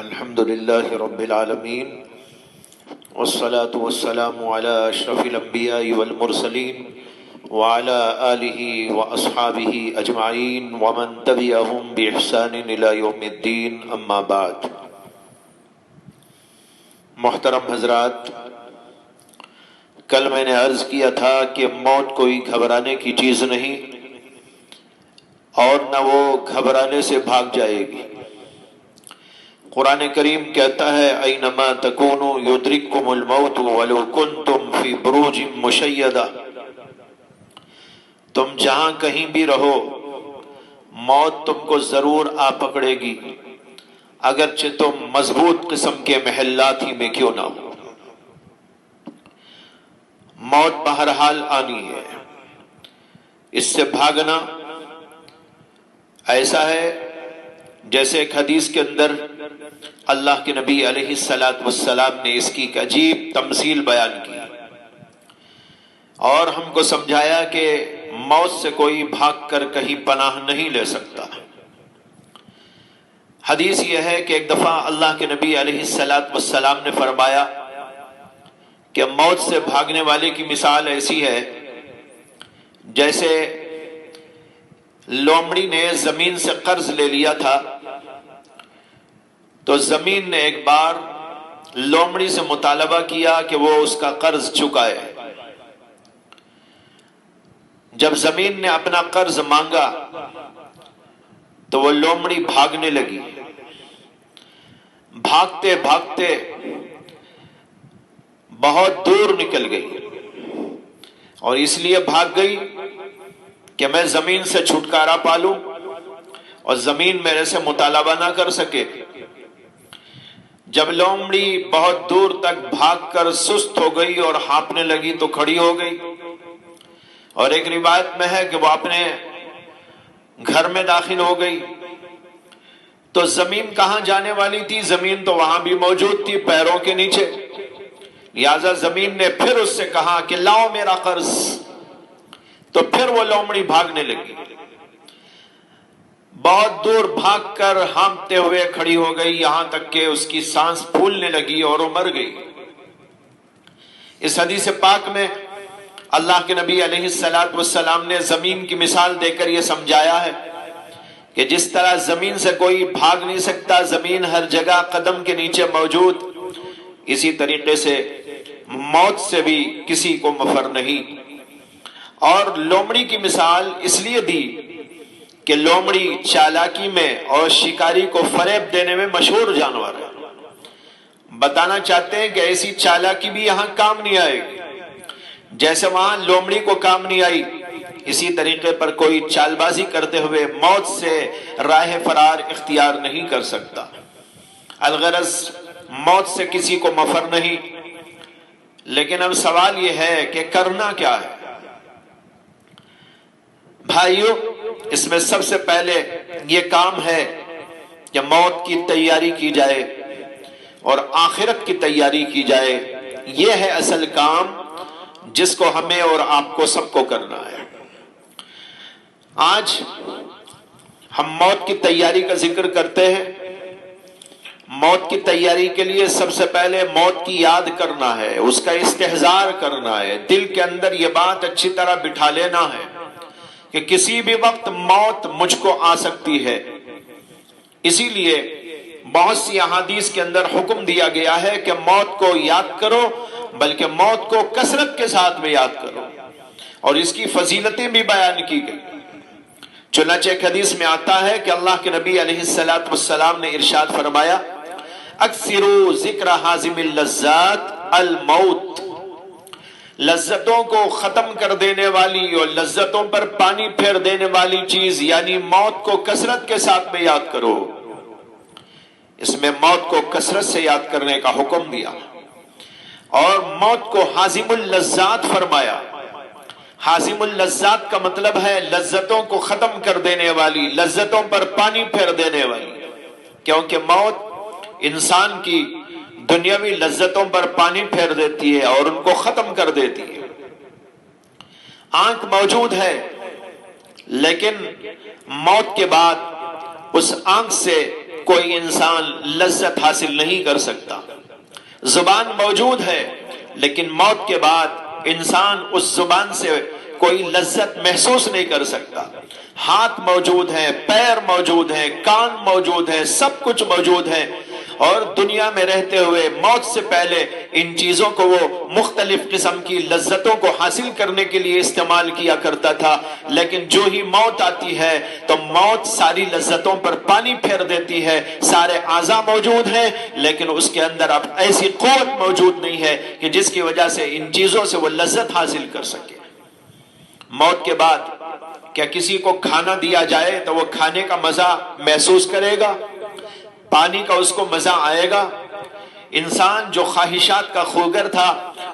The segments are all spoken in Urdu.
الحمد لله رب العالمين والصلاة والسلام على أشرف الأنبياء والمرسلين وعلى آله وأصحابه أجمعين ومن تبعهم بإحسان إلى يوم الدين أما بعد. محترم حضرات، کل میں نے عرض کیا تھا کہ موت کوئی گھبرانے کی چیز نہیں اور نہ وہ گھبرانے سے بھاگ جائے گی. قرآن کریم کہتا ہے اینما تکونوا یدرککم الموت ولو کنتم فی بروج مشیدہ، تم جہاں کہیں بھی رہو موت تم کو ضرور آ پکڑے گی، اگرچہ تم مضبوط قسم کے محلات ہی میں کیوں نہ ہو. موت بہرحال آنی ہے، اس سے بھاگنا ایسا ہے جیسے ایک حدیث کے اندر اللہ کے نبی علیہ السلام نے اس کی ایک عجیب تمثیل بیان کی اور ہم کو سمجھایا کہ موت سے کوئی بھاگ کر کہیں پناہ نہیں لے سکتا. حدیث یہ ہے کہ ایک دفعہ اللہ کے نبی علیہ السلام نے فرمایا کہ موت سے بھاگنے والے کی مثال ایسی ہے جیسے لومڑی نے زمین سے قرض لے لیا تھا، تو زمین نے ایک بار لومڑی سے مطالبہ کیا کہ وہ اس کا قرض چکائے. جب زمین نے اپنا قرض مانگا تو وہ لومڑی بھاگنے لگی. بھاگتے بھاگتے بہت دور نکل گئی اور اس لیے بھاگ گئی کہ میں زمین سے چھٹکارا پالوں اور زمین میرے سے مطالبہ نہ کر سکے. جب لومڑی بہت دور تک بھاگ کر سست ہو گئی اور ہانپنے لگی تو کھڑی ہو گئی، اور ایک روایت میں ہے کہ وہ اپنے گھر میں داخل ہو گئی. تو زمین کہاں جانے والی تھی؟ زمین تو وہاں بھی موجود تھی پیروں کے نیچے. لہذا زمین نے پھر اس سے کہا کہ لاؤ میرا قرض. تو پھر وہ لومڑی بھاگنے لگی، بہت دور بھاگ کر ہانپتے ہوئے کھڑی ہو گئی، یہاں تک کہ اس کی سانس پھولنے لگی اور وہ مر گئی. اس حدیث پاک میں اللہ کے نبی علیہ السلام نے زمین کی مثال دے کر یہ سمجھایا ہے کہ جس طرح زمین سے کوئی بھاگ نہیں سکتا، زمین ہر جگہ قدم کے نیچے موجود، اسی طریقے سے موت سے بھی کسی کو مفر نہیں. اور لومڑی کی مثال اس لیے دی کہ لومڑی چالاکی میں اور شکاری کو فریب دینے میں مشہور جانور ہے. بتانا چاہتے ہیں کہ ایسی چالاکی بھی یہاں کام نہیں آئے گی جیسے وہاں لومڑی کو کام نہیں آئی. اسی طریقے پر کوئی چال بازی کرتے ہوئے موت سے راہ فرار اختیار نہیں کر سکتا. الغرض موت سے کسی کو مفر نہیں. لیکن اب سوال یہ ہے کہ کرنا کیا ہے؟ بھائیو، اس میں سب سے پہلے یہ کام ہے کہ موت کی تیاری کی جائے اور آخرت کی تیاری کی جائے. یہ ہے اصل کام جس کو ہمیں اور آپ کو سب کو کرنا ہے. آج ہم موت کی تیاری کا ذکر کرتے ہیں. موت کی تیاری کے لیے سب سے پہلے موت کی یاد کرنا ہے، اس کا استحضار کرنا ہے، دل کے اندر یہ بات اچھی طرح بٹھا لینا ہے کہ کسی بھی وقت موت مجھ کو آ سکتی ہے. اسی لیے بہت سی احادیث کے اندر حکم دیا گیا ہے کہ موت کو یاد کرو، بلکہ موت کو کثرت کے ساتھ میں یاد کرو، اور اس کی فضیلتیں بھی بیان کی گئی. چنانچہ ایک حدیث میں آتا ہے کہ اللہ کے نبی علیہ السلام نے ارشاد فرمایا اکثروا ذکر حازم اللذات الموت. لذتوں کو ختم کر دینے والی اور لذتوں پر پانی پھیر دینے والی چیز یعنی موت کو کثرت کے ساتھ میں یاد کرو. اس میں موت کو کثرت سے یاد کرنے کا حکم دیا اور موت کو حازم اللذات فرمایا. حازم اللذات کا مطلب ہے لذتوں کو ختم کر دینے والی، لذتوں پر پانی پھیر دینے والی، کیونکہ موت انسان کی دنیاوی لذتوں پر پانی پھیر دیتی ہے اور ان کو ختم کر دیتی ہے. آنکھ موجود ہے لیکن موت کے بعد اس آنکھ سے کوئی انسان لذت حاصل نہیں کر سکتا۔ زبان موجود ہے لیکن موت کے بعد انسان اس زبان سے کوئی لذت محسوس نہیں کر سکتا۔ ہاتھ موجود ہے، پیر موجود ہے، کان موجود ہے، سب کچھ موجود ہے، اور دنیا میں رہتے ہوئے موت سے پہلے ان چیزوں کو وہ مختلف قسم کی لذتوں کو حاصل کرنے کے لیے استعمال کیا کرتا تھا، لیکن جو ہی موت آتی ہے تو موت ساری لذتوں پر پانی پھیر دیتی ہے۔ سارے اعضاء موجود ہیں لیکن اس کے اندر اب ایسی قوت موجود نہیں ہے کہ جس کی وجہ سے ان چیزوں سے وہ لذت حاصل کر سکے۔ موت کے بعد کیا کسی کو کھانا دیا جائے تو وہ کھانے کا مزہ محسوس کرے گا؟ پانی کا اس کو مزہ آئے گا؟ انسان جو خواہشات کا خوگر تھا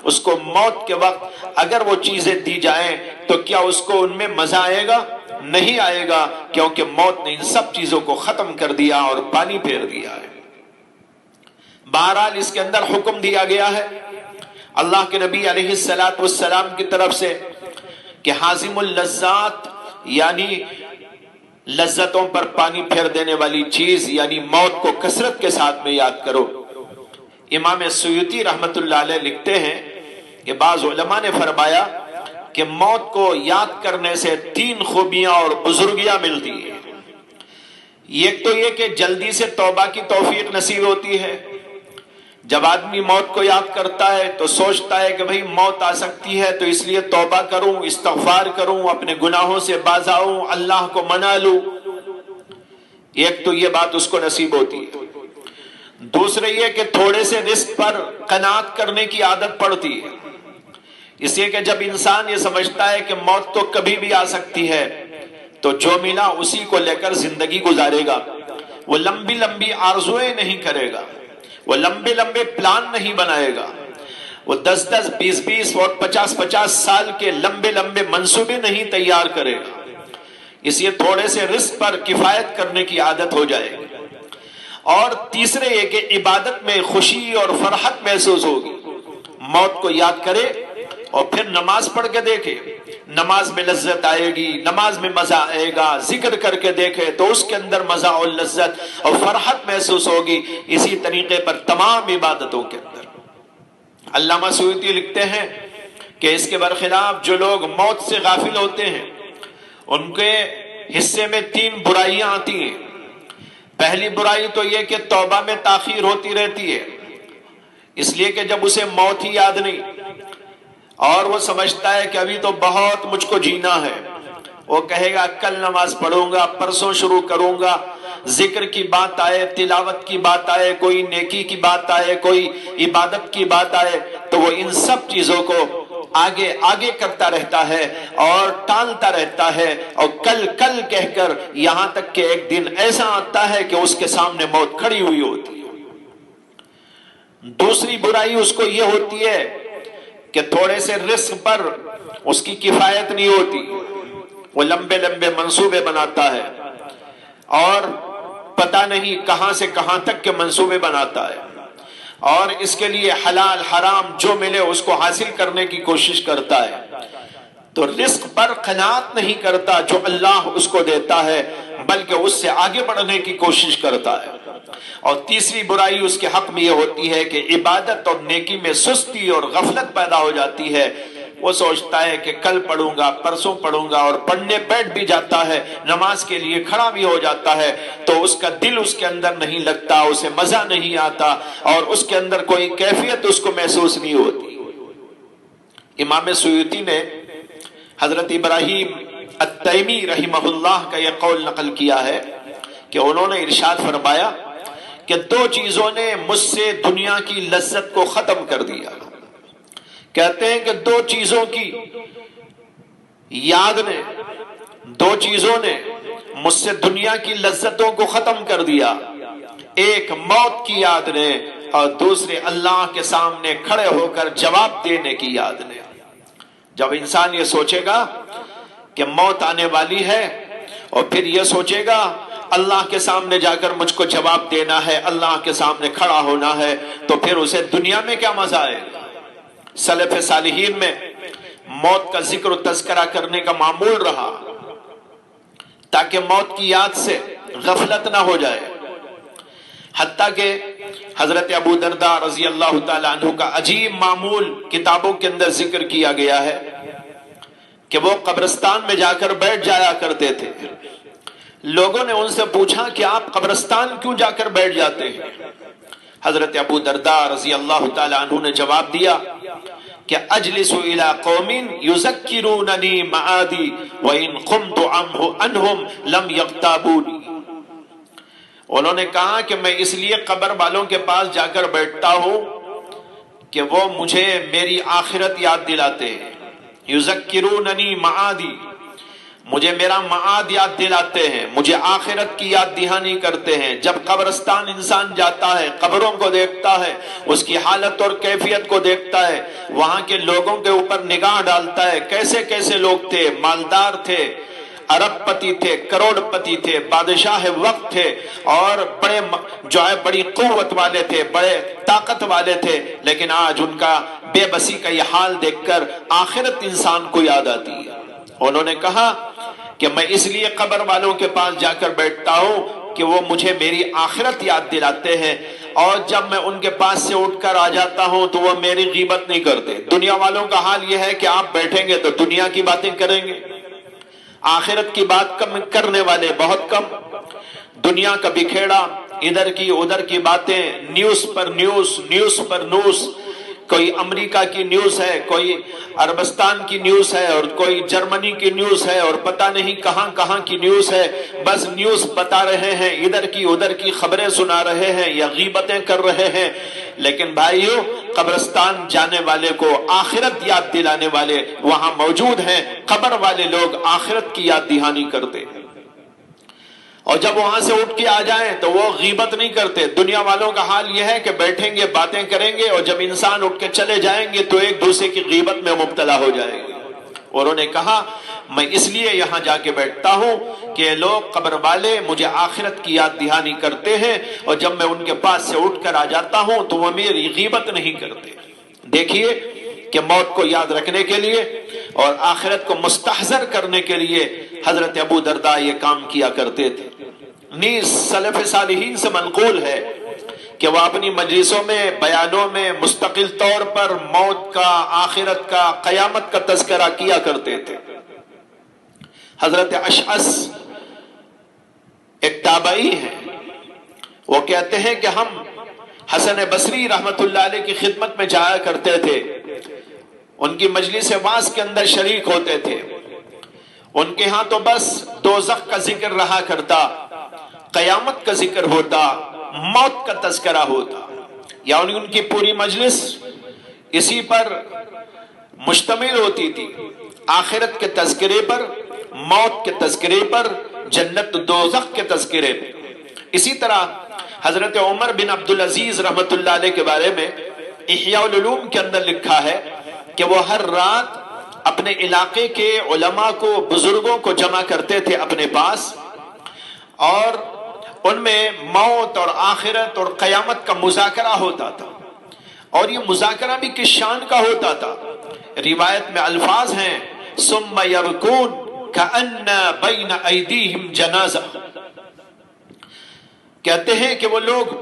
اس کو موت کے وقت اگر وہ چیزیں دی جائیں تو کیا اس کو ان میں مزہ آئے گا؟ نہیں آئے گا، کیونکہ موت نے ان سب چیزوں کو ختم کر دیا اور پانی پھیر دیا ہے۔ بہرحال اس کے اندر حکم دیا گیا ہے اللہ کے نبی علیہ السلام کی طرف سے کہ حازم اللذات یعنی لذتوں پر پانی پھیر دینے والی چیز یعنی موت کو کثرت کے ساتھ میں یاد کرو۔ امام سیوطی رحمت اللہ علیہ لکھتے ہیں کہ بعض علماء نے فرمایا کہ موت کو یاد کرنے سے 3 خوبیاں اور بزرگیاں ملتی ہیں۔ ایک تو یہ کہ جلدی سے توبہ کی توفیق نصیب ہوتی ہے۔ جب آدمی موت کو یاد کرتا ہے تو سوچتا ہے کہ بھئی موت آ سکتی ہے تو اس لیے توبہ کروں، استغفار کروں، اپنے گناہوں سے باز آؤں، اللہ کو منا لوں۔ ایک تو یہ بات اس کو نصیب ہوتی ہے۔ دوسرے یہ کہ تھوڑے سے رزق پر قناعت کرنے کی عادت پڑتی ہے، اس لیے کہ جب انسان یہ سمجھتا ہے کہ موت تو کبھی بھی آ سکتی ہے تو جو ملا اسی کو لے کر زندگی گزارے گا۔ وہ لمبی لمبی آرزویں نہیں کرے گا، وہ لمبے لمبے پلان نہیں بنائے گا، وہ 10-10 20-20 اور 50-50 سال کے لمبے لمبے منصوبے نہیں تیار کرے گا۔ اس لیے تھوڑے سے رزق پر کفایت کرنے کی عادت ہو جائے گی۔ اور تیسرے یہ کہ عبادت میں خوشی اور فرحت محسوس ہوگی۔ موت کو یاد کرے اور پھر نماز پڑھ کے دیکھے، نماز میں لذت آئے گی، نماز میں مزہ آئے گا، ذکر کر کے دیکھے تو اس کے اندر مزہ اور لذت اور فرحت محسوس ہوگی۔ اسی طریقے پر تمام عبادتوں کے اندر علامہ سیوطی لکھتے ہیں کہ اس کے برخلاف جو لوگ موت سے غافل ہوتے ہیں ان کے حصے میں 3 برائیاں آتی ہیں۔ پہلی برائی تو یہ کہ توبہ میں تاخیر ہوتی رہتی ہے، اس لیے کہ جب اسے موت ہی یاد نہیں اور وہ سمجھتا ہے کہ ابھی تو بہت مجھ کو جینا ہے، وہ کہے گا کل نماز پڑھوں گا، پرسوں شروع کروں گا، ذکر کی بات آئے، تلاوت کی بات آئے، کوئی نیکی کی بات آئے، کوئی عبادت کی بات آئے تو وہ ان سب چیزوں کو آگے آگے کرتا رہتا ہے اور ٹالتا رہتا ہے، اور کل کل کہہ کر یہاں تک کہ ایک دن ایسا آتا ہے کہ اس کے سامنے موت کھڑی ہوئی ہوتی ہے۔ دوسری برائی اس کو یہ ہوتی ہے کہ تھوڑے سے رزق پر اس کی کفایت نہیں ہوتی، وہ لمبے لمبے منصوبے بناتا ہے اور پتہ نہیں کہاں سے کہاں تک کے منصوبے بناتا ہے، اور اس کے لیے حلال حرام جو ملے اس کو حاصل کرنے کی کوشش کرتا ہے، تو رزق پر قناعت نہیں کرتا جو اللہ اس کو دیتا ہے بلکہ اس سے آگے بڑھنے کی کوشش کرتا ہے۔ اور تیسری برائی اس کے حق میں یہ ہوتی ہے کہ عبادت اور نیکی میں سستی اور غفلت پیدا ہو جاتی ہے۔ وہ سوچتا ہے کہ کل پڑھوں گا، پرسوں پڑھوں گا، اور پڑھنے بیٹھ بھی جاتا ہے، نماز کے لیے کھڑا بھی ہو جاتا ہے تو اس کا دل اس کے اندر نہیں لگتا، اسے مزہ نہیں آتا اور اس کے اندر کوئی کیفیت اس کو محسوس نہیں ہوتی۔ امام سیوطی نے حضرت ابراہیم التیمی رحمہ اللہ کا یہ قول نقل کیا ہے کہ انہوں نے ارشاد فرمایا کہ 2 چیزوں نے مجھ سے دنیا کی لذت کو ختم کر دیا۔ کہتے ہیں کہ 2 چیزوں کی یاد نے، 2 چیزوں نے مجھ سے دنیا کی لذتوں کو ختم کر دیا، ایک موت کی یاد نے اور دوسرے اللہ کے سامنے کھڑے ہو کر جواب دینے کی یاد نے۔ جب انسان یہ سوچے گا کہ موت آنے والی ہے اور پھر یہ سوچے گا اللہ کے سامنے جا کر مجھ کو جواب دینا ہے، اللہ کے سامنے کھڑا ہونا ہے، تو پھر اسے دنیا میں کیا مزہ آئے گا۔ سلف صالحین میں موت کا ذکر و تذکرہ کرنے کا معمول رہا تاکہ موت کی یاد سے غفلت نہ ہو جائے۔ حتیٰ کہ حضرت ابو درداء رضی اللہ تعالیٰ عنہ کا عجیب معمول کتابوں کے اندر ذکر کیا گیا ہے کہ وہ قبرستان میں جا کر بیٹھ جایا کرتے تھے۔ لوگوں نے ان سے پوچھا کہ آپ قبرستان کیوں جا کر بیٹھ جاتے ہیں؟ حضرت ابو درداء رضی اللہ تعالیٰ عنہ نے جواب دیا کہ اجلس الی قوم یذکروننی معادی وان قمت عنہم لم یغتابونی۔ انہوں نے کہا کہ میں اس لیے قبر والوں کے پاس جا کر بیٹھتا ہوں کہ وہ مجھے میری آخرت یاد دلاتے ہیں۔ یذکروننی معادی، مجھے میرا معاد یاد دلاتے ہیں، مجھے آخرت کی یاد دہانی کرتے ہیں۔ جب قبرستان انسان جاتا ہے، قبروں کو دیکھتا ہے، اس کی حالت اور کیفیت کو دیکھتا ہے، وہاں کے لوگوں کے اوپر نگاہ ڈالتا ہے، کیسے کیسے لوگ تھے، مالدار تھے، ارب پتی تھے، کروڑ پتی تھے، بادشاہ وقت تھے، اور بڑے جو ہے بڑی قوت والے تھے، بڑے طاقت والے تھے، لیکن آج ان کا بے بسی کا یہ حال دیکھ کر آخرت انسان کو یاد آتی ہے۔ انہوں نے کہا کہ میں اس لیے قبر والوں کے پاس جا کر بیٹھتا ہوں کہ وہ مجھے میری آخرت یاد دلاتے ہیں، اور جب میں ان کے پاس سے اٹھ کر آ جاتا ہوں تو وہ میری غیبت نہیں کرتے۔ دنیا والوں کا حال یہ ہے کہ آپ بیٹھیں گے تو دنیا کی باتیں کریں گے، آخرت کی بات کم کرنے والے بہت کم، دنیا کا بکھیڑا، ادھر کی ادھر کی باتیں، نیوز پر نیوز، نیوز پر نیوز، کوئی امریکہ کی نیوز ہے، کوئی عربستان کی نیوز ہے، اور کوئی جرمنی کی نیوز ہے، اور پتہ نہیں کہاں کہاں کی نیوز ہے، بس نیوز بتا رہے ہیں، ادھر کی ادھر کی خبریں سنا رہے ہیں یا غیبتیں کر رہے ہیں۔ لیکن بھائیو، قبرستان جانے والے کو آخرت یاد دلانے والے وہاں موجود ہیں، قبر والے لوگ آخرت کی یاد دہانی کرتے ہیں، اور جب وہاں سے اٹھ کے آ جائیں تو وہ غیبت نہیں کرتے۔ دنیا والوں کا حال یہ ہے کہ بیٹھیں گے، باتیں کریں گے، اور جب انسان اٹھ کے چلے جائیں گے تو ایک دوسرے کی غیبت میں مبتلا ہو جائیں گے۔ اور انہوں نے کہا میں اس لیے یہاں جا کے بیٹھتا ہوں کہ لوگ قبر والے مجھے آخرت کی یاد دہانی کرتے ہیں، اور جب میں ان کے پاس سے اٹھ کر آ جاتا ہوں تو وہ میری غیبت نہیں کرتے۔ دیکھیے کہ موت کو یاد رکھنے کے لیے اور آخرت کو مستحضر کرنے کے لیے حضرت ابو درداء یہ کام کیا کرتے تھے۔ نیز سلف صالحین سے منقول ہے کہ وہ اپنی مجلسوں میں، بیانوں میں مستقل طور پر موت کا، آخرت کا، قیامت کا تذکرہ کیا کرتے تھے۔ حضرت اشعث ایک تابعی ہیں، وہ کہتے ہیں کہ ہم حسن بصری رحمت اللہ علیہ کی خدمت میں جایا کرتے تھے، ان کی مجلس واعظ کے اندر شریک ہوتے تھے۔ ان کے ہاں تو بس دوزخ کا ذکر رہا کرتا، قیامت کا ذکر ہوتا، موت کا تذکرہ ہوتا، یا ان کی پوری مجلس اسی پر مشتمل ہوتی تھی، آخرت کے تذکرے پر، موت کے تذکرے پر، جنت دوزخ کے تذکرے پر۔ اسی طرح حضرت عمر بن عبدالعزیز رحمت اللہ علیہ کے بارے میں احیاء العلوم کے اندر لکھا ہے کہ وہ ہر رات اپنے علاقے کے علماء کو، بزرگوں کو جمع کرتے تھے اپنے پاس، اور ان میں موت اور آخرت اور قیامت کا مذاکرہ ہوتا تھا، اور یہ مذاکرہ بھی کس شان کا ہوتا تھا۔ روایت میں الفاظ ہیں ثم یرکون کأن بین ایدیہم جنازہ، کہتے ہیں کہ وہ لوگ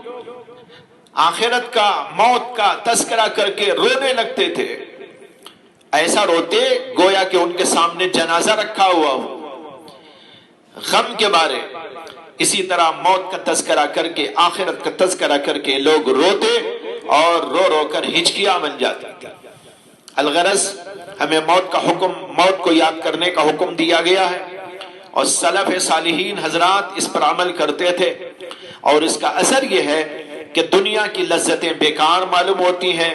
آخرت کا، موت کا تذکرہ کر کے رونے لگتے تھے، ایسا روتے گویا کہ ان کے سامنے جنازہ رکھا ہوا ہو، غم کے بارے۔ اسی طرح موت کا تذکرہ کر کے، آخرت کا تذکرہ کر کے لوگ روتے اور رو رو کر ہچکیاں بن جاتے تھے۔ الغرض ہمیں موت کا حکم، موت کو یاد کرنے کا حکم دیا گیا ہے، اور سلف صالحین حضرات اس پر عمل کرتے تھے، اور اس کا اثر یہ ہے کہ دنیا کی لذتیں بیکار معلوم ہوتی ہیں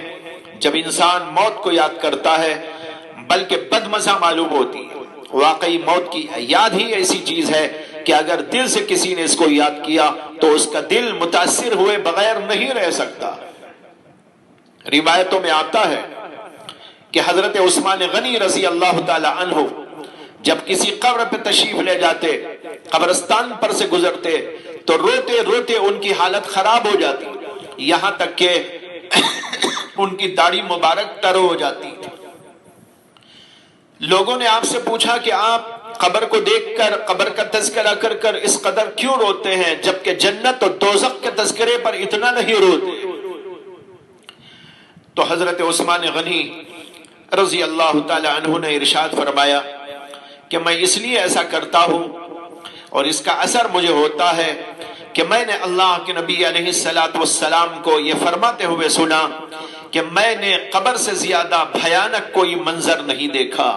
جب انسان موت کو یاد کرتا ہے، بلکہ بدمزہ معلوم ہوتی ہے۔ واقعی موت کی یاد ہی ایسی چیز ہے کہ اگر دل سے کسی نے اس کو یاد کیا تو اس کا دل متاثر ہوئے بغیر نہیں رہ سکتا۔ روایتوں میں آتا ہے کہ حضرت عثمان غنی رضی اللہ تعالی عنہ جب کسی قبر پہ تشریف لے جاتے، قبرستان پر سے گزرتے، تو روتے روتے ان کی حالت خراب ہو جاتی، یہاں تک کہ ان کی داڑھی مبارک تر ہو جاتی تھی۔ لوگوں نے آپ سے پوچھا کہ آپ قبر کو دیکھ کر، قبر کا تذکرہ کر کر اس قدر کیوں روتے ہیں، جبکہ جنت اور دوزخ کے تذکرے پر اتنا نہیں روتے؟ تو حضرت عثمان غنی رضی اللہ تعالی عنہ نے ارشاد فرمایا کہ میں اس لیے ایسا کرتا ہوں اور اس کا اثر مجھے ہوتا ہے کہ میں نے اللہ کے نبی علیہ السلام کو یہ فرماتے ہوئے سنا کہ میں نے قبر سے زیادہ بھیانک کوئی منظر نہیں دیکھا۔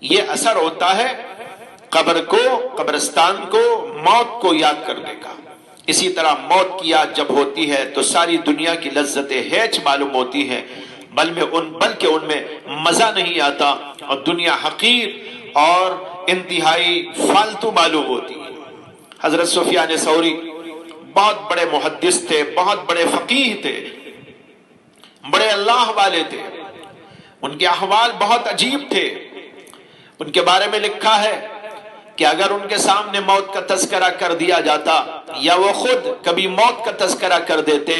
یہ اثر ہوتا ہے قبر کو، قبرستان کو، موت کو یاد کرنے کا۔ اسی طرح موت کی یاد جب ہوتی ہے تو ساری دنیا کی لذتیں ہیچ معلوم ہوتی ہیں، بلکہ ان میں مزہ نہیں آتا اور دنیا حقیر اور انتہائی فالتو معلوم ہوتی ہے۔ حضرت سفیان ثوری بہت بڑے محدث تھے، بہت بڑے فقیہ تھے، بڑے اللہ والے تھے، ان کے احوال بہت عجیب تھے۔ ان کے بارے میں لکھا ہے کہ اگر ان کے سامنے موت کا تذکرہ کر دیا جاتا یا وہ خود کبھی موت کا تذکرہ کر دیتے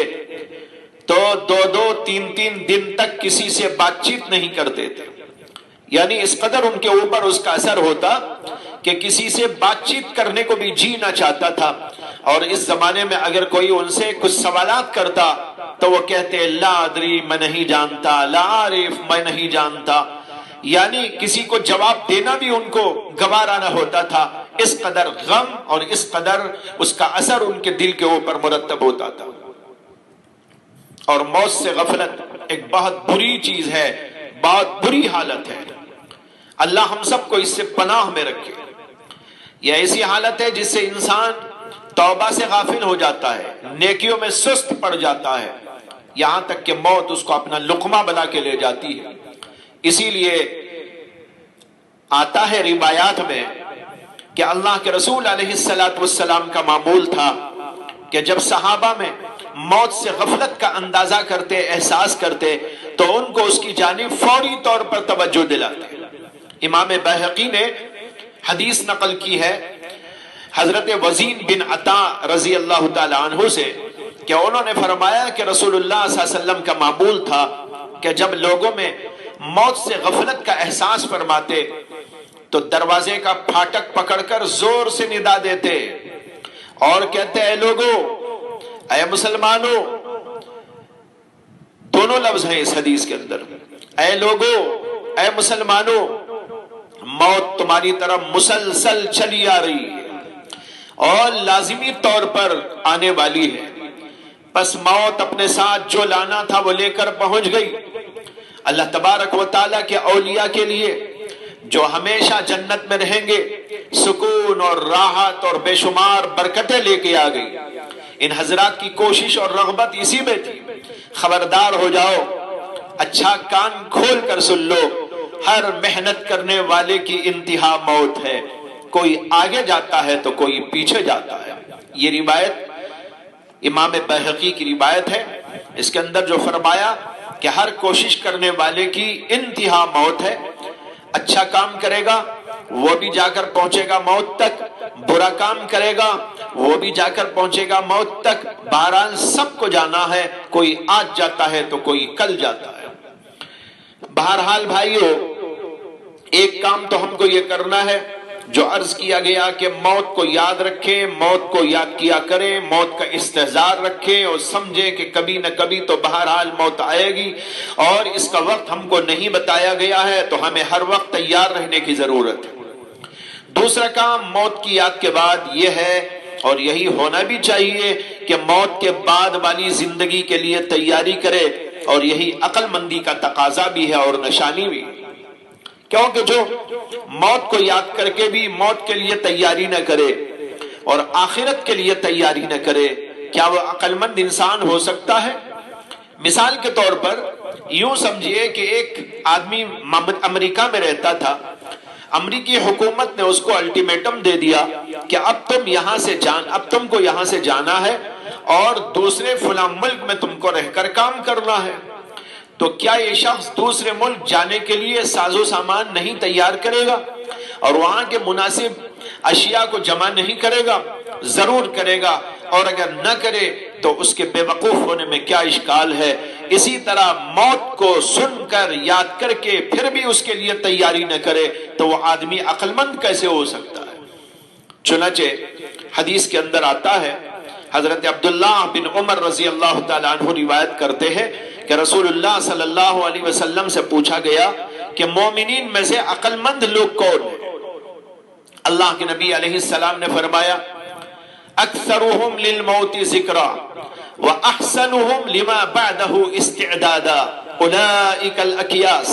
تو 2-3 دن تک کسی سے بات چیت نہیں کرتے تھے، یعنی اس قدر ان کے اوپر اس کا اثر ہوتا کہ کسی سے بات چیت کرنے کو بھی جی نہ چاہتا تھا۔ اور اس زمانے میں اگر کوئی ان سے کچھ سوالات کرتا تو وہ کہتے لا ادری، میں نہیں جانتا، لا عارف، میں نہیں جانتا، یعنی کسی کو جواب دینا بھی ان کو گوارا نہ ہوتا تھا۔ اس قدر غم اور اس قدر اس کا اثر ان کے دل کے اوپر مرتب ہوتا تھا۔ اور موت سے غفلت ایک بہت بری چیز ہے، بہت بری حالت ہے۔ اللہ ہم سب کو اس سے پناہ میں رکھے۔ یہ ایسی حالت ہے جس سے انسان توبہ سے غافل ہو جاتا ہے، نیکیوں میں سست پڑ جاتا ہے، یہاں تک کہ موت اس کو اپنا لقمہ بنا کے لے جاتی ہے۔ اسی لیے آتا ہے روایات میں کہ اللہ کے رسول علیہ السلام کا معمول تھا کہ جب صحابہ میں موت سے غفلت کا اندازہ کرتے، احساس کرتے، تو ان کو اس کی جانب فوری طور پر توجہ دلاتے۔ امام بہقی نے حدیث نقل کی ہے حضرت وزین بن عطا رضی اللہ تعالی عنہ سے کہ انہوں نے فرمایا کہ رسول اللہ صلی اللہ علیہ وسلم کا معمول تھا کہ جب لوگوں میں موت سے غفلت کا احساس فرماتے تو دروازے کا پھاٹک پکڑ کر زور سے ندا دیتے اور کہتے اے لوگو، اے مسلمانوں، دونوں لفظ ہیں اس حدیث کے اندر، اے لوگو، اے مسلمانوں، موت تمہاری طرف مسلسل چلی آ رہی ہے اور لازمی طور پر آنے والی ہے، بس موت اپنے ساتھ جو لانا تھا وہ لے کر پہنچ گئی۔ اللہ تبارک و تعالیٰ کے اولیاء کے لیے جو ہمیشہ جنت میں رہیں گے سکون اور راحت اور بے شمار برکتیں لے کے آ گئی۔ ان حضرات کی کوشش اور رغبت اسی میں تھی۔ خبردار ہو جاؤ، اچھا کان کھول کر سن لو، ہر محنت کرنے والے کی انتہا موت ہے، کوئی آگے جاتا ہے تو کوئی پیچھے جاتا ہے۔ یہ روایت امام بہقی کی روایت ہے، اس کے اندر جو فرمایا کہ ہر کوشش کرنے والے کی انتہا موت ہے، اچھا کام کرے گا وہ بھی جا کر پہنچے گا موت تک، برا کام کرے گا وہ بھی جا کر پہنچے گا موت تک، بہرحال سب کو جانا ہے، کوئی آج جاتا ہے تو کوئی کل جاتا ہے۔ بہرحال بھائیو، ایک کام تو ہم کو یہ کرنا ہے جو عرض کیا گیا کہ موت کو یاد رکھیں، موت کو یاد کیا کریں، موت کا استحضار رکھیں اور سمجھیں کہ کبھی نہ کبھی تو بہرحال موت آئے گی اور اس کا وقت ہم کو نہیں بتایا گیا ہے، تو ہمیں ہر وقت تیار رہنے کی ضرورت ہے۔ دوسرا کام موت کی یاد کے بعد یہ ہے، اور یہی ہونا بھی چاہیے، کہ موت کے بعد والی زندگی کے لیے تیاری کرے، اور یہی عقل مندی کا تقاضا بھی ہے اور نشانی بھی، کیونکہ جو موت کو یاد کر کے بھی موت کے لیے تیاری نہ کرے اور آخرت کے لیے تیاری نہ کرے، کیا وہ عقل مند انسان ہو سکتا ہے؟ مثال کے طور پر یوں سمجھیے کہ ایک آدمی امریکہ میں رہتا تھا، امریکی حکومت نے اس کو الٹیمیٹم دے دیا کہ اب تم کو یہاں سے جانا ہے اور دوسرے فلاں ملک میں تم کو رہ کر کام کرنا ہے۔ تو کیا یہ شخص دوسرے ملک جانے کے لیے ساز و سامان نہیں تیار کرے گا اور وہاں کے مناسب اشیاء کو جمع نہیں کرے گا؟ ضرور کرے گا، اور اگر نہ کرے تو اس کے بے وقوف ہونے میں کیا اشکال ہے؟ اسی طرح موت کو سن کر یاد کر کے پھر بھی اس کے لیے تیاری نہ کرے تو وہ آدمی عقل مند کیسے ہو سکتا ہے؟ چنانچہ حدیث کے اندر آتا ہے، حضرت عبداللہ بن عمر رضی اللہ تعالیٰ عنہ روایت کرتے ہیں کہ رسول اللہ صلی اللہ علیہ وسلم سے پوچھا گیا کہ مومنین میں سے عقل مند لوگ کون ہیں؟ اللہ کے نبی علیہ السلام نے فرمایا اکثرهم للموت ذکرا واحسنهم لما بعده استعدادا اولئک الاکیاس۔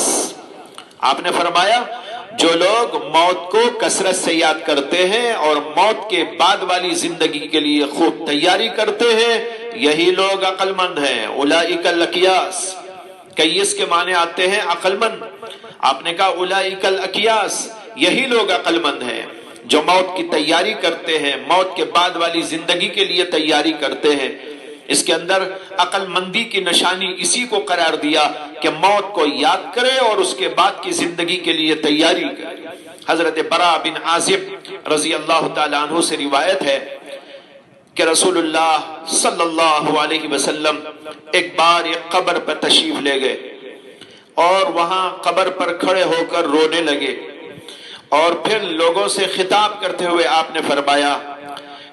آپ نے فرمایا جو لوگ موت کو کثرت سے یاد کرتے ہیں اور موت کے بعد والی زندگی کے لیے خوب تیاری کرتے ہیں یہی لوگ عقل مند ہیں۔ اولئک الاکیاس، کیس کے معنی آتے ہیں عقل مند۔ آپ نے کہا اولئک الاکیاس، یہی لوگ عقل مند ہیں جو موت کی تیاری کرتے ہیں، موت کے بعد والی زندگی کے لیے تیاری کرتے ہیں۔ اس کے اندر عقل مندی کی نشانی اسی کو قرار دیا کہ موت کو یاد کرے اور اس کے بعد کی زندگی کے لیے تیاری کرے۔ حضرت براء بن عازب رضی اللہ تعالیٰ عنہ سے روایت ہے کہ رسول اللہ صلی اللہ علیہ وسلم ایک بار ایک قبر پر تشریف لے گئے اور وہاں قبر پر کھڑے ہو کر رونے لگے، اور پھر لوگوں سے خطاب کرتے ہوئے آپ نے فرمایا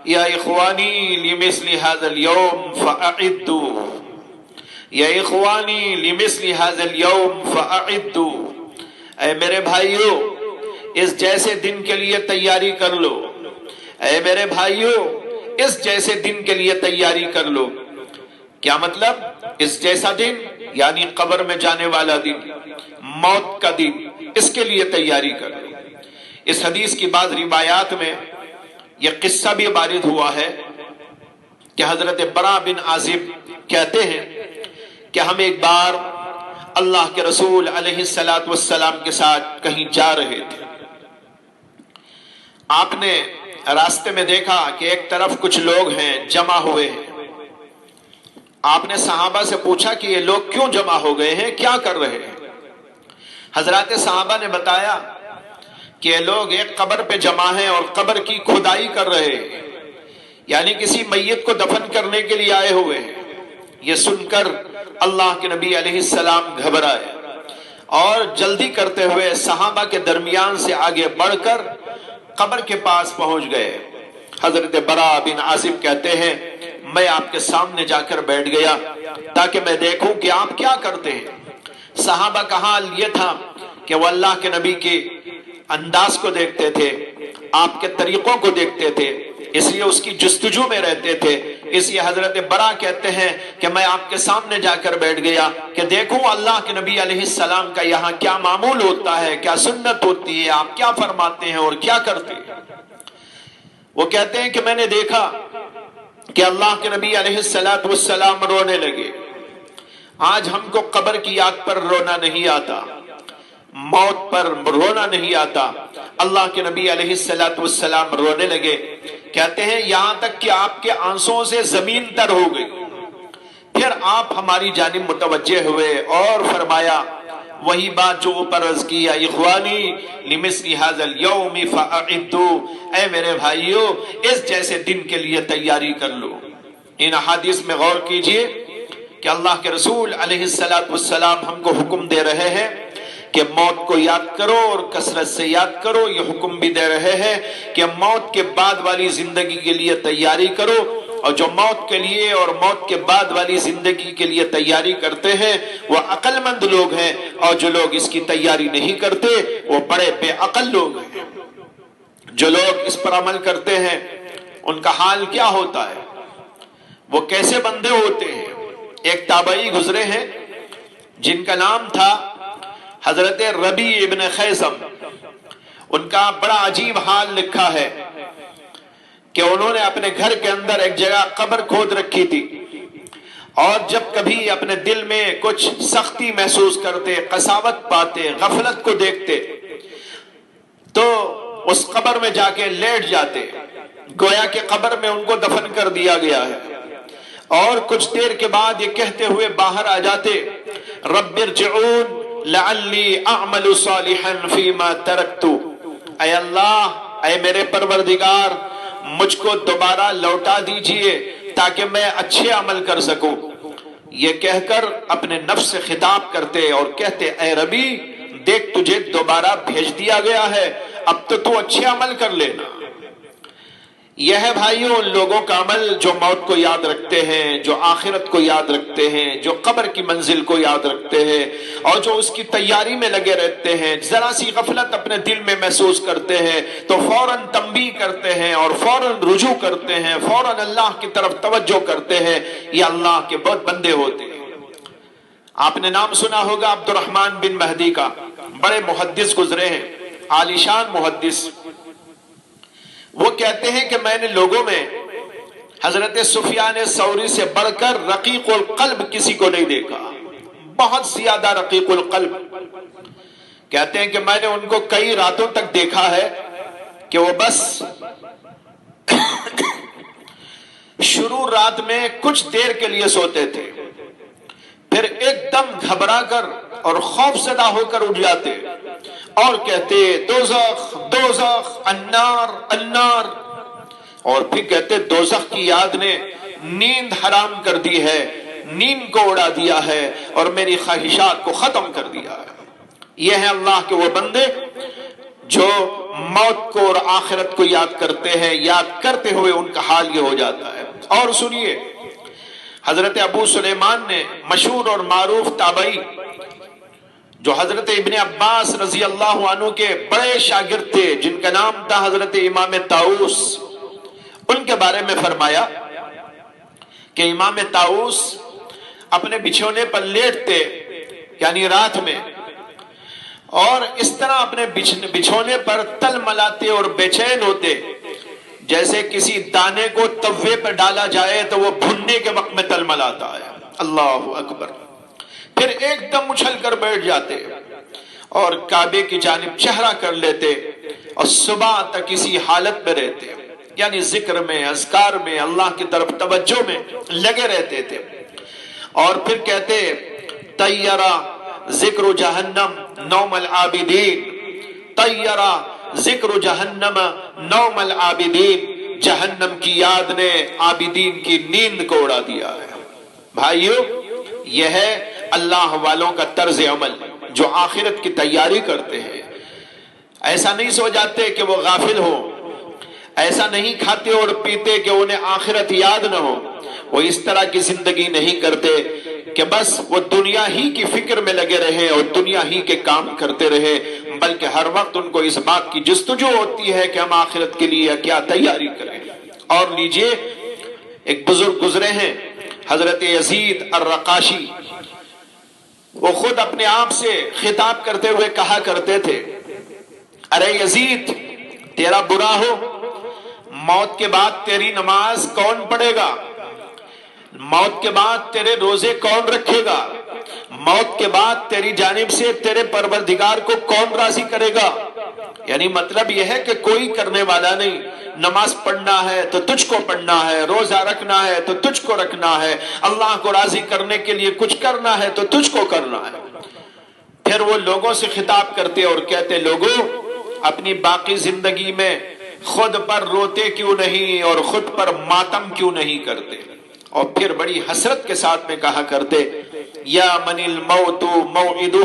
یا اخوانی لمثل هذا اليوم فاعدوا، یا اخوانی لمثل هذا اليوم فاعدوا، اے میرے بھائیو اس جیسے دن کے لیے تیاری کر لو، اے میرے بھائیو اس جیسے دن کے لیے تیاری کر لو۔ کیا مطلب؟ اس جیسا دن یعنی قبر میں جانے والا دن، موت کا دن، اس کے لیے تیاری کر لو۔ اس حدیث کی بعض روایات میں یہ قصہ بھی وارد ہوا ہے کہ حضرت براء بن عازب کہتے ہیں کہ ہم ایک بار اللہ کے رسول علیہ السلام کے ساتھ کہیں جا رہے تھے۔ آپ نے راستے میں دیکھا کہ ایک طرف کچھ لوگ ہیں جمع ہوئے ہیں۔ آپ نے صحابہ سے پوچھا کہ یہ لوگ کیوں جمع ہو گئے ہیں، کیا کر رہے ہیں؟ حضرات صحابہ نے بتایا کہ یہ لوگ ایک قبر پہ جمع ہیں اور قبر کی کھدائی کر رہے ہیں، یعنی کسی میت کو دفن کرنے کے لیے آئے ہوئے ہیں۔ یہ سن کر اللہ کے نبی علیہ السلام گھبرائے اور جلدی کرتے ہوئے صحابہ کے درمیان سے آگے بڑھ کر قبر کے پاس پہنچ گئے۔ حضرت براء بن عازب کہتے ہیں میں آپ کے سامنے جا کر بیٹھ گیا تاکہ میں دیکھوں کہ آپ کیا کرتے ہیں۔ صحابہ کا حال یہ تھا کہ وہ اللہ کے نبی کے انداز کو دیکھتے تھے، آپ کے طریقوں کو دیکھتے تھے، اس لیے اس کی جستجو میں رہتے تھے۔ اس لیے حضرت براء کہتے ہیں کہ میں آپ کے سامنے جا کر بیٹھ گیا کہ دیکھوں اللہ کے نبی علیہ السلام کا یہاں کیا معمول ہوتا ہے، کیا سنت ہوتی ہے، آپ کیا فرماتے ہیں اور کیا کرتے ہیں۔ وہ کہتے ہیں کہ میں نے دیکھا کہ اللہ کے نبی علیہ السلام رونے لگے۔ آج ہم کو قبر کی یاد پر رونا نہیں آتا، موت پر رونا نہیں آتا۔ اللہ کے نبی علیہ السلام رونے لگے۔ کہتے ہیں یہاں تک کہ آپ کے آنسوں سے زمین تر ہو گئی۔ پھر آپ ہماری جانب متوجہ ہوئے اور فرمایا وہی بات جو اوپر عرض کیا، اخوانی لمثل هذا اليوم فاعدوا، اے میرے بھائیو اس جیسے دن کے لیے تیاری کر لو۔ ان احادیث میں غور کیجئے کہ اللہ کے رسول علیہ السلام ہم کو حکم دے رہے ہیں کہ موت کو یاد کرو اور کثرت سے یاد کرو۔ یہ حکم بھی دے رہے ہیں کہ موت کے بعد والی زندگی کے لیے تیاری کرو، اور جو موت کے لیے اور موت کے بعد والی زندگی کے لیے تیاری کرتے ہیں وہ عقل مند لوگ ہیں، اور جو لوگ اس کی تیاری نہیں کرتے وہ بڑے بے عقل لوگ ہیں۔ جو لوگ اس پر عمل کرتے ہیں ان کا حال کیا ہوتا ہے، وہ کیسے بندے ہوتے ہیں۔ ایک تابعی گزرے ہیں جن کا نام تھا حضرت ربیع ابن خیثم۔ ان کا بڑا عجیب حال لکھا ہے کہ انہوں نے اپنے گھر کے اندر ایک جگہ قبر کھود رکھی تھی، اور جب کبھی اپنے دل میں کچھ سختی محسوس کرتے، قساوت پاتے، غفلت کو دیکھتے تو اس قبر میں جا کے لیٹ جاتے، گویا کہ قبر میں ان کو دفن کر دیا گیا ہے، اور کچھ دیر کے بعد یہ کہتے ہوئے باہر آ جاتے رب ارجعون لعلی اعمل صالحا فیما ترکت، اے اللہ، اے میرے پروردگار مجھ کو دوبارہ لوٹا دیجئے تاکہ میں اچھے عمل کر سکوں۔ یہ کہہ کر اپنے نفس سے خطاب کرتے اور کہتے اے ربی دیکھ تجھے دوبارہ بھیج دیا گیا ہے، اب تو اچھے عمل کر لینا۔ یہ ہے بھائیوں ان لوگوں کا عمل جو موت کو یاد رکھتے ہیں، جو آخرت کو یاد رکھتے ہیں، جو قبر کی منزل کو یاد رکھتے ہیں اور جو اس کی تیاری میں لگے رہتے ہیں۔ ذرا سی غفلت اپنے دل میں محسوس کرتے ہیں تو فوراً تنبیہ کرتے ہیں اور فوراً رجوع کرتے ہیں، فوراً اللہ کی طرف توجہ کرتے ہیں۔ یہ اللہ کے بہت بندے ہوتے ہیں۔ آپ نے نام سنا ہوگا عبد الرحمن بن مہدی کا، بڑے محدث گزرے ہیں، عالی شان محدث۔ وہ کہتے ہیں کہ میں نے لوگوں میں حضرت سفیان ثوری سے بڑھ کر رقیق القلب کسی کو نہیں دیکھا، بہت زیادہ رقیق القلب۔ کہتے ہیں کہ میں نے ان کو کئی راتوں تک دیکھا ہے کہ وہ بس شروع رات میں کچھ دیر کے لیے سوتے تھے، پھر ایک دم گھبرا کر اور خوف زدہ ہو کر اٹھ جاتے اور کہتے دوزخ دوزخ النار النار، اور پھر کہتے دوزخ کی یاد نے نیند حرام کر دی ہے، نیند کو اڑا دیا ہے اور میری خواہشات کو ختم کر دیا ہے۔ یہ ہیں اللہ کے وہ بندے جو موت کو اور آخرت کو یاد کرتے ہیں، یاد کرتے ہوئے ان کا حال یہ ہو جاتا ہے۔ اور سنیے، حضرت ابو سلیمان نے مشہور اور معروف تابعی جو حضرت ابن عباس رضی اللہ عنہ کے بڑے شاگرد تھے، جن کا نام تھا حضرت امام طاؤس، ان کے بارے میں فرمایا کہ امام طاؤس اپنے بچھونے پر لیٹتے یعنی رات میں، اور اس طرح اپنے بچھونے پر تل ملاتے اور بے چین ہوتے جیسے کسی دانے کو توے پر ڈالا جائے تو وہ بھننے کے وقت میں تل ملاتا ہے۔ اللہ اکبر۔ پھر ایک دم اچھل کر بیٹھ جاتے اور کعبے کی جانب چہرہ کر لیتے اور صبح تک اسی حالت میں رہتے، یعنی ذکر میں، اذکار میں، اللہ کی طرف توجہ میں لگے رہتے تھے۔ اور پھر کہتے طیرہ ذکر جہنم نوم العابدین، طیرہ ذکر جہنم نوم العابدین، جہنم کی یاد نے عابدین کی نیند کو اڑا دیا ہے۔ بھائیو، یہ ہے اللہ والوں کا طرز عمل جو آخرت کی تیاری کرتے ہیں۔ ایسا نہیں سو جاتے کہ وہ غافل ہو، ایسا نہیں کھاتے اور پیتے کہ انہیں آخرت یاد نہ ہو، وہ اس طرح کی زندگی نہیں کرتے کہ بس وہ دنیا ہی کی فکر میں لگے رہے اور دنیا ہی کے کام کرتے رہے، بلکہ ہر وقت ان کو اس بات کی جستجو ہوتی ہے کہ ہم آخرت کے لیے کیا تیاری کریں۔ اور لیجئے، ایک بزرگ گزرے ہیں حضرت یزید الرقاشی، وہ خود اپنے آپ سے خطاب کرتے ہوئے کہا کرتے تھے ارے یزید، تیرا برا ہو، موت کے بعد تیری نماز کون پڑھے گا؟ موت کے بعد تیرے روزے کون رکھے گا؟ موت کے بعد تیری جانب سے تیرے پروردگار کو کون راضی کرے گا؟ یعنی مطلب یہ ہے کہ کوئی کرنے والا نہیں، نماز پڑھنا ہے تو تجھ کو پڑھنا ہے، روزہ رکھنا ہے تو تجھ کو رکھنا ہے، اللہ کو راضی کرنے کے لیے کچھ کرنا ہے تو تجھ کو کرنا ہے۔ پھر وہ لوگوں سے خطاب کرتے اور کہتے لوگوں، اپنی باقی زندگی میں خود پر روتے کیوں نہیں اور خود پر ماتم کیوں نہیں کرتے؟ اور پھر بڑی حسرت کے ساتھ میں کہا کرتے یا من الموت موعدہ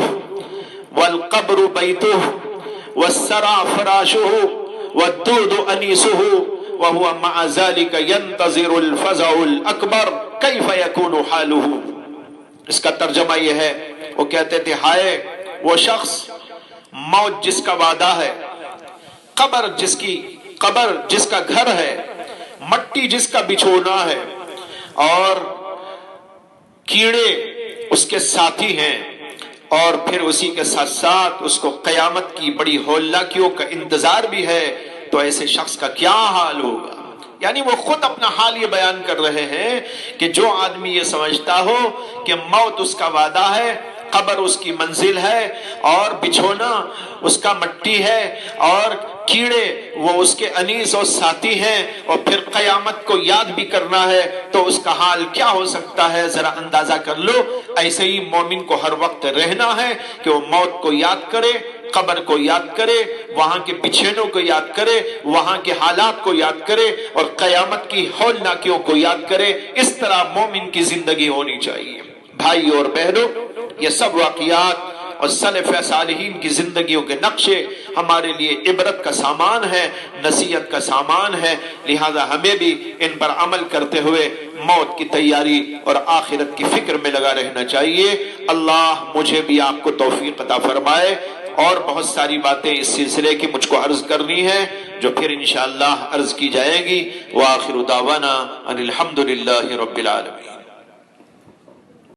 والقبر بیتہ والسرى فراشه والدود انیسه وهو مع ذلك ينتظر الفزع الاکبر کیف يكون حاله۔ اس کا ترجمہ یہ ہے، وہ کہتے تھے ہائے وہ شخص، موت جس کا وعدہ ہے، قبر جس کا گھر ہے، مٹی جس کا بچھونا ہے، اور کیڑے اس کے ساتھی ہیں، اور پھر اسی کے ساتھ ساتھ اس کو قیامت کی بڑی ہولناکیوں کا انتظار بھی ہے، تو ایسے شخص کا کیا حال ہوگا؟ یعنی وہ خود اپنا حال یہ بیان کر رہے ہیں کہ جو آدمی یہ سمجھتا ہو کہ موت اس کا وعدہ ہے، قبر اس کی منزل ہے، اور بچھونا اس کا مٹی ہے، اور کیڑے وہ اس کے انیس اور ساتھی ہیں، اور پھر قیامت کو یاد بھی کرنا ہے، تو اس کا حال کیا ہو سکتا ہے؟ ذرا اندازہ کر لو۔ ایسے ہی مومن کو ہر وقت رہنا ہے کہ وہ موت کو یاد کرے، قبر کو یاد کرے، وہاں کے بچھینوں کو یاد کرے، وہاں کے حالات کو یاد کرے، اور قیامت کی ہولناکیوں کو یاد کرے۔ اس طرح مومن کی زندگی ہونی چاہیے۔ بھائیوں اور بہنوں، یہ سب واقعات اور سلف صالحین کی زندگیوں کے نقشے ہمارے لیے عبرت کا سامان ہے، نصیحت کا سامان ہے، لہذا ہمیں بھی ان پر عمل کرتے ہوئے موت کی تیاری اور آخرت کی فکر میں لگا رہنا چاہیے۔ اللہ مجھے بھی آپ کو توفیق عطا فرمائے۔ اور بہت ساری باتیں اس سلسلے کی مجھ کو عرض کرنی ہے جو پھر انشاءاللہ عرض کی جائے گی۔ وآخر دعوانا ان الحمدللہ رب العالمین۔